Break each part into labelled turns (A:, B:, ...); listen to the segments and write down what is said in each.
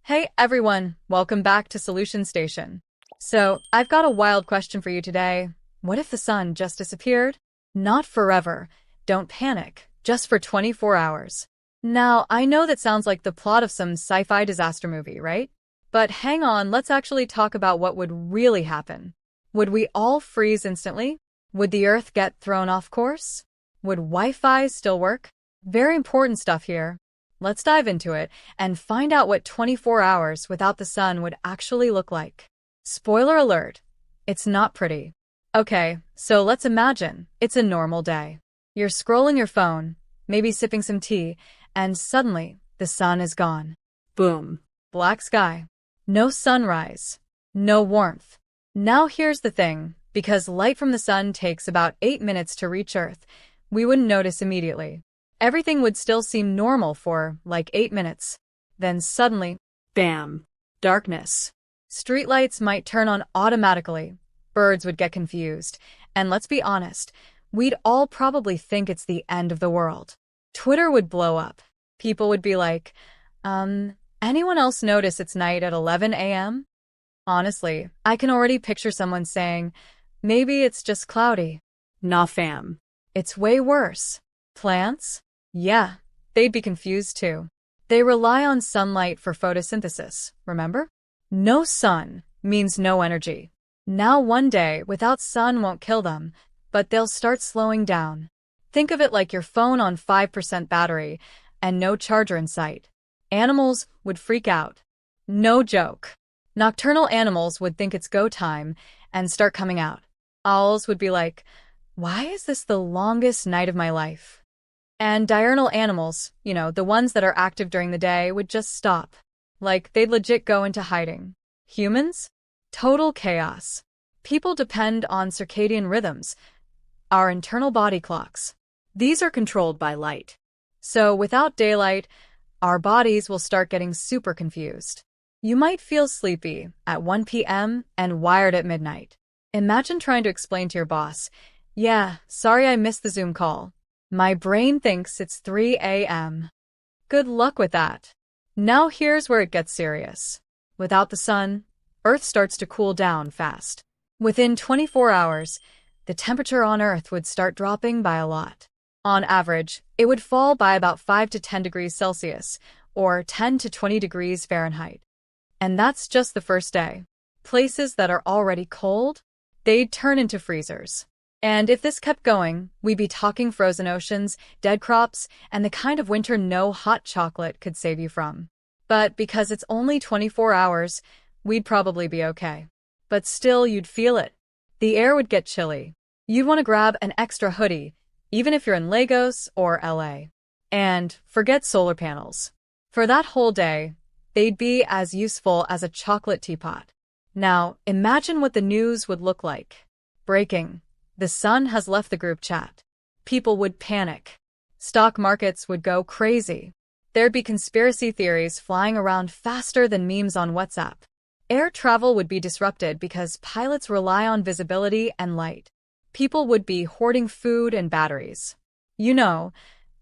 A: Hey everyone, welcome back to Solution Station. So, I've got a wild question for you today. What if the sun just disappeared? Not forever. Don't panic. Just for 24 hours. Now, I know that sounds like the plot of some sci-fi disaster movie, right? But hang on, let's actually talk about what would really happen. Would we all freeze instantly? Would the Earth get thrown off course? Would Wi-Fi still work? Very important stuff here. Let's dive into it and find out what 24 hours without the sun would actually look like. Spoiler alert, it's not pretty. Okay, so let's imagine it's a normal day. You're scrolling your phone, maybe sipping some tea, and suddenly the sun is gone. Boom. Black sky. No sunrise. No warmth. Now here's the thing, because light from the sun takes about 8 minutes to reach Earth, we wouldn't notice immediately. Everything would still seem normal for, like, 8 minutes. Then suddenly, bam! Darkness. Streetlights might turn on automatically. Birds would get confused. And let's be honest, we'd all probably think it's the end of the world. Twitter would blow up. People would be like, anyone else notice it's night at 11 a.m.? Honestly, I can already picture someone saying, maybe it's just cloudy. Nah fam. It's way worse. Plants? Yeah, they'd be confused too. They rely on sunlight for photosynthesis, remember? No sun means no energy. Now one day without sun won't kill them, but they'll start slowing down. Think of it like your phone on 5% battery and no charger in sight. Animals would freak out. No joke. Nocturnal animals would think it's go time and start coming out. Owls would be like, why is this the longest night of my life? And diurnal animals, the ones that are active during the day, would just stop. Like, they'd legit go into hiding. Humans? Total chaos. People depend on circadian rhythms, our internal body clocks. These are controlled by light. So without daylight, our bodies will start getting super confused. You might feel sleepy at 1 p.m. and wired at midnight. Imagine trying to explain to your boss, yeah, sorry I missed the Zoom call. My brain thinks it's 3 a.m. Good luck with that. Now here's where it gets serious. Without the sun, Earth starts to cool down fast. Within 24 hours, the temperature on Earth would start dropping by a lot. On average, it would fall by about 5 to 10 degrees Celsius, or 10 to 20 degrees Fahrenheit. And that's just the first day. Places that are already cold, they'd turn into freezers. And if this kept going, we'd be talking frozen oceans, dead crops, and the kind of winter no hot chocolate could save you from. But because it's only 24 hours, we'd probably be okay. But still, you'd feel it. The air would get chilly. You'd want to grab an extra hoodie, even if you're in Lagos or LA. And forget solar panels. For that whole day, they'd be as useful as a chocolate teapot. Now, imagine what the news would look like. Breaking. The sun has left the group chat. People would panic. Stock markets would go crazy. There'd be conspiracy theories flying around faster than memes on WhatsApp. Air travel would be disrupted because pilots rely on visibility and light. People would be hoarding food and batteries.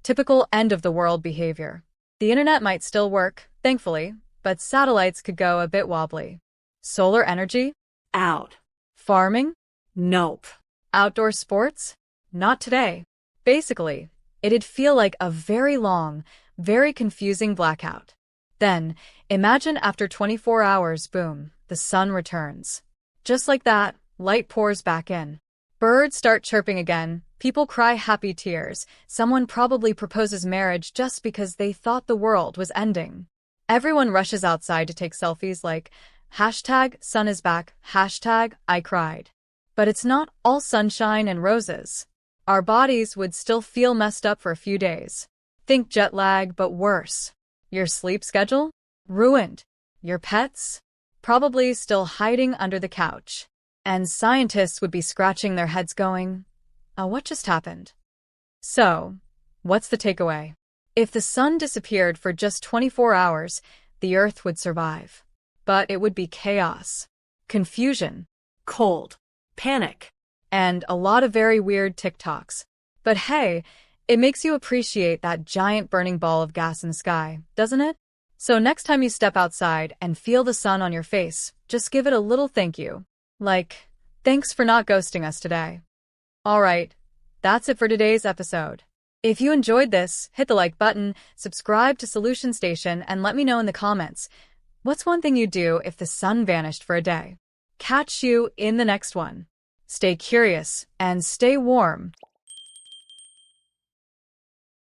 A: Typical end-of-the-world behavior. The internet might still work, thankfully, but satellites could go a bit wobbly. Solar energy? Out. Farming? Nope. Outdoor sports? Not today. Basically, it'd feel like a very long, very confusing blackout. Then, imagine after 24 hours, boom, the sun returns. Just like that, light pours back in. Birds start chirping again, people cry happy tears, someone probably proposes marriage just because they thought the world was ending. Everyone rushes outside to take selfies like, #sun is back, #I cried. But it's not all sunshine and roses. Our bodies would still feel messed up for a few days. Think jet lag, but worse. Your sleep schedule? Ruined. Your pets? Probably still hiding under the couch. And scientists would be scratching their heads going, what just happened? So, what's the takeaway? If the sun disappeared for just 24 hours, the Earth would survive. But it would be chaos. Confusion. Cold. Panic, and a lot of very weird TikToks. But hey, it makes you appreciate that giant burning ball of gas in the sky, doesn't it? So next time you step outside and feel the sun on your face, just give it a little thank you. Like, thanks for not ghosting us today. Alright, that's it for today's episode. If you enjoyed this, hit the like button, subscribe to Solution Station, and let me know in the comments, what's one thing you'd do if the sun vanished for a day? Catch you in the next one. Stay curious and stay warm.